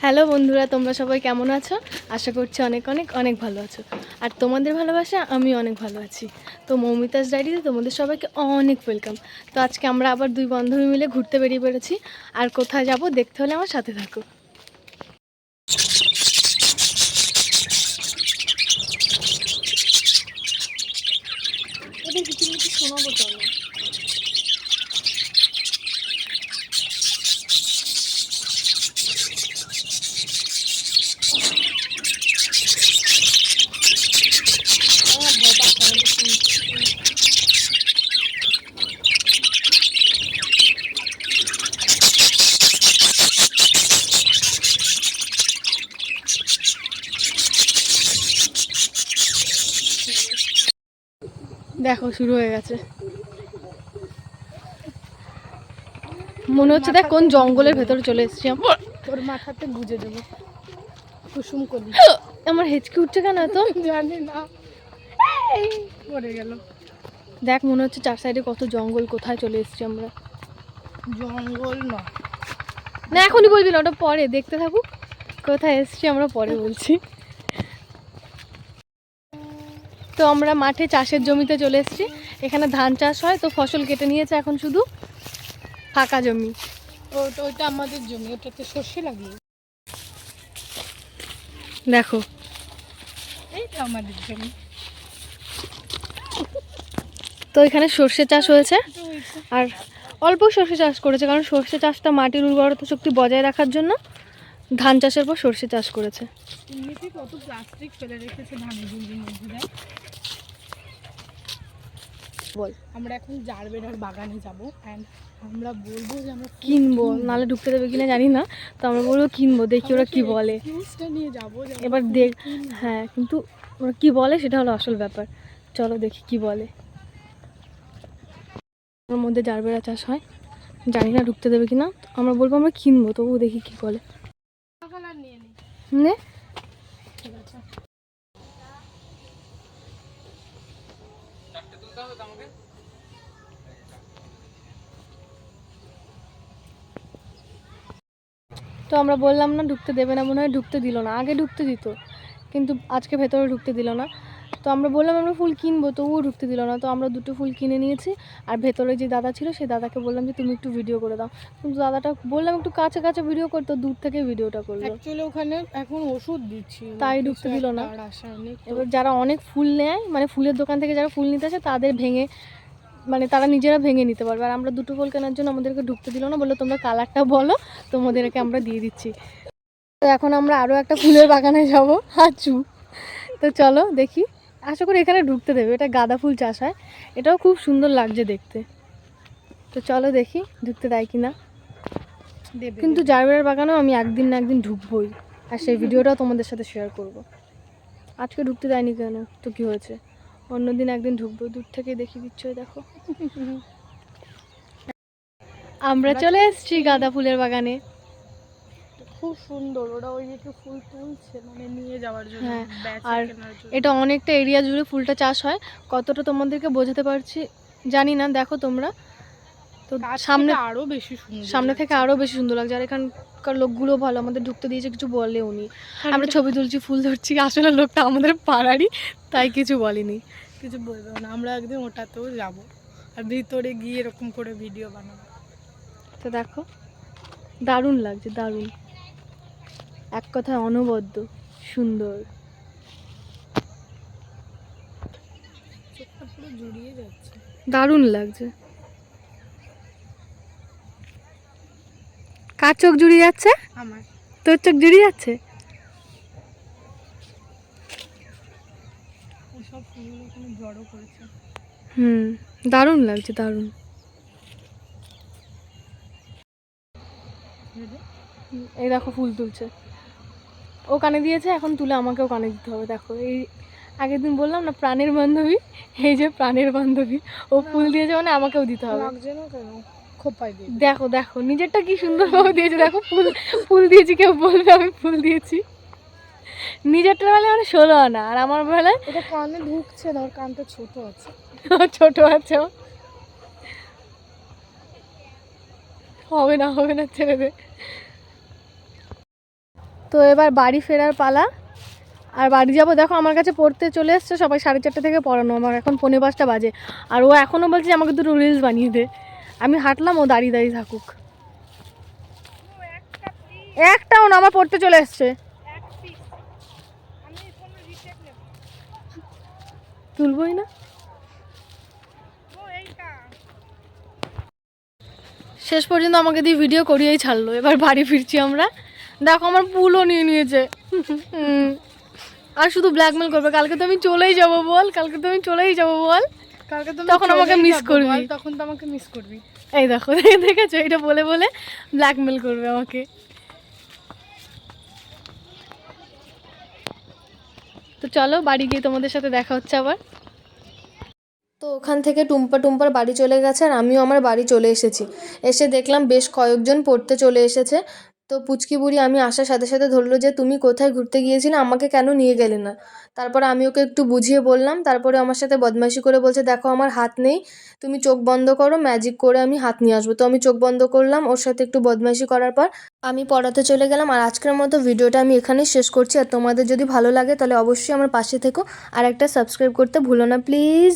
Hello বন্ধুরা, তোমরা সবাই কেমন আছো? আশা করছি অনেক অনেক অনেক ভালো আছো। আর তোমাদের ভালোবাসা আমি অনেক ভালো আছি। তো মৌমিতাস ডায়েরিতে তোমাদের সবাইকে অনেক ওয়েলকাম। তো আজকে আমরা আবার দুই বান্ধবী মিলে ঘুরতে বেরিয়ে পড়েছি। আর কোথায় যাব দেখতে হলে আমার সাথে থাকো। শোনাবো তো আমি। দেখো শুরু হয়ে গেছে, মনে হচ্ছে দেখ কোন জঙ্গলের ভেতরে চলে এসেছি। তোর মাথাতে গুজে দেবো কুসুম কলি। আমার হেঁচকি উঠছে কেন তো জানি না, পড়ে গেল। দেখ মনে হচ্ছে চার সাইডে কত জঙ্গল, কোথায় চলে এসেছি আমরা। জঙ্গল না, না এখনই বলবি না, ওটা পরে দেখতে থাকুক। কোথায় এসেছি আমরা পরে বলছি। তো আমরা মাঠে চাষের জমিতে চলে এসেছি। এখানে ধান চাষ হয়, তো ফসল কেটে নিয়েছে, এখন শুধু ফাঁকা জমি। ওইটা আমাদের জমি, ওটাতে সর্ষে লাগিয়ে। দেখো এইটা আমাদের জমি। তো এখানে সর্ষে চাষ হয়েছে, আর অল্প সর্ষে চাষ করেছে, কারণ সর্ষে চাষটা মাটির উর্বরতা শক্তি বজায় রাখার জন্য ধান চাষের পর সর্ষে চাষ করেছে। এমনিতে কত প্লাস্টিক ফেলে রেখেছে ধানের জমির মধ্যে। বল, আমরা এখন জারবেরার বাগানে যাব এন্ড আমরা বলবো যে আমরা কিনবো, নালে ঢুকতে দেবে কিনা জানি না। তো আমরা বলবো কিনবো, দেখি ওরা কি বলে। নিয়ে যাবো এবার দেখ, হ্যাঁ কিন্তু ওরা কি বলে সেটা হলো আসল ব্যাপার। চলো দেখি কি বলে। ওর মধ্যে জারবেরা চাষ হয়, জানি না ঢুকতে দেবে কিনা। আমরা বলবো আমরা কিনবো, তবুও দেখি কি বলে। নে তো আমরা বললাম না ঢুকতে দেবে না, মনে হয় ঢুকতে দিল না। আগে ঢুকতে দিত, কিন্তু আজকে ভেতরে ঢুকতে দিল না। তো আমরা বললাম আমরা ফুল কিনবো, তবুও ঢুকতে দিল না। তো আমরা দুটো ফুল কিনে নিয়েছি। আর ভেতরে যে দাদা ছিল সেই দাদাকে বললাম যে তুমি একটু ভিডিও করে দাও, কিন্তু দাদাটা বললাম একটু কাছে কাছে ভিডিও করতে, দূর থেকে ভিডিওটা করলো। অ্যাকচুয়ালি ওখানে এখন ওষুধ দিচ্ছি, তাই ঢুকতে দিল না। এবার যারা অনেক ফুল নেয়, মানে ফুলের দোকান থেকে যারা ফুল নিতে আসে তাদের ভেঙে, মানে তারা নিজেরা ভেঙে নিতে পারবে। আর আমরা দুটো ফুল কেনার জন্য আমাদেরকে ঢুকতে দিল না, বললো তোমরা কালারটা বলো, তোমাদেরকে আমরা দিয়ে দিচ্ছি। তো এখন আমরা আরও একটা ফুলের বাগানে যাব, হাঁচু। তো চলো দেখি, আশা করি এখানে ঢুকতে দেবে। এটা গাঁদা ফুল চাষ হয়, এটাও খুব সুন্দর লাগছে দেখতে। তো চলো দেখি ঢুকতে দেয় কিনা। কিন্তু জারবেরার বাগানেও আমি একদিন না একদিন ঢুকবোই, আর সেই ভিডিওটাও তোমাদের সাথে শেয়ার করব। আজকে ঢুকতে দেয়নি কেন, তো কি হয়েছে, অন্যদিন একদিন ঢুকবো। দূর থেকে দেখি দিচ্ছ, দেখো আমরা চলে এসেছি গাঁদা ফুলের বাগানে। খুব সুন্দর, ওরা ওই দিকে ফুল তুলছে মানে নিয়ে যাওয়ার জন্য। হ্যাঁ, আর এটা অনেকটা এরিয়া জুড়ে ফুলটা চাষ হয়। কতটা তোমাদেরকে বোঝাতে পারছি জানি না, দেখো তোমরা। তো সামনে আরো বেশি সুন্দর, সামনে থেকে আরো বেশি সুন্দর লাগছে। আর এখানকার লোকগুলো ভালো, আমাদের ঢুকতে দিয়েছে, কিছু বলে উনি। আমরা ছবি তুলছি, ফুল ধরছি, আসলে লোকটা আমাদের পাড়ারই, তাই কিছু বলেনি। কিছু বলবে না, আমরা একদিন ওটাতেও যাব আর ভিতরে গিয়ে এরকম করে ভিডিও বানাবো। তো দেখো দারুণ লাগছে, দারুণ, এক কথায় অনবদ্য সুন্দর। চোখটা পুরো জুড়িয়ে যাচ্ছে, দারুণ লাগছে। কার চোখ জুড়িয়ে যাচ্ছে? আমার। তোর চোখ জুড়িয়ে যাচ্ছে? সব ফুলগুলো এখানে জড়ো করেছে। দারুণ লাগছে, দারুণ। এই দেখো ফুল তুলছে, ও কানে দিয়েছে, এখন তুলে আমাকেও কানে দিতে হবে। দেখো এই আগের দিন বললাম না প্রাণের বান্ধবী, এই যে প্রাণের বান্ধবী, ও ফুল দিয়েছে মানে আমাকেও দিতে হবে। দেখো দেখো নিজেরটা কি সুন্দরভাবে দিয়েছে, দেখো ফুল ফুল দিয়েছি, কেউ বলবে আমি ফুল দিয়েছি। নিজেরটা বেলায় মানে 16 আনা, আর আমার বেলায় এটা কানে ঢুকছে না, ওর কানটা ছোট আছে। ছোট আছে, হবে না হবে না, ছেড়ে দে। তো এবার বাড়ি ফেরার পালা। আর বাড়ি যাবো, দেখো আমার কাছে পড়তে চলে এসছে সবাই, 4:30 থেকে পড়ানো, আমার এখন 5:45 বাজে। আর ও এখনও বলছে আমাকে দুটো রিলস বানিয়ে দে। আমি হাঁটলাম, ও দাঁড়িয়ে দাঁড়িয়ে থাকুক। একটাও না, আমার পড়তে চলে এসছে। তুলবই না। শেষ পর্যন্ত আমাকে দিয়ে ভিডিও করিয়েই ছাড়লো। এবার বাড়ি ফিরছি আমরা। দেখো আমার পুলও নিয়ে নিয়েছে। আর শুধু ব্ল্যাকমেল করবে, কালকে তো আমি চলেই যাবো বল, কালকে তো আমি চলেই যাবো বল, কালকে তো তখন আমাকে মিস করবি। তখন তো আমাকে মিস করবি। এই দেখো দেখেছো, এটা বলে বলে ব্ল্যাকমেল করবে আমাকে। তো চলো বাড়ি গিয়ে তোমাদের সাথে দেখা হচ্ছে আবার। তো ওখান থেকে টুম্পার বাড়ি চলে গেছে, আর আমিও আমার বাড়ি চলে এসেছি। এসে দেখলাম বেশ কয়েকজন পড়তে চলে এসেছে। তো পুচকি বুড়ি আমি আসার সাথে সাথে ধরলো যে তুমি কোথায় ঘুরতে গিয়েছিলে, আমাকে কেন নিয়ে গেলে না। তারপরে আমি ওকে একটু বুঝিয়ে বললাম, তারপরে আমার সাথে বদমাইশি করে বলছে দেখো আমার হাত নেই, তুমি চোখ বন্ধ করো, ম্যাজিক করে আমি হাত নিয়ে আসবো। তো আমি চোখ বন্ধ করলাম, ওর সাথে একটু বদমাইশি করার পর আমি পড়াতে চলে গেলাম। আর আজকের মতো ভিডিওটা আমি এখানেই শেষ করছি। আর তোমাদের যদি ভালো লাগে তাহলে অবশ্যই আমার পাশে থেকো, আর একটা সাবস্ক্রাইব করতে ভুলো না প্লিজ।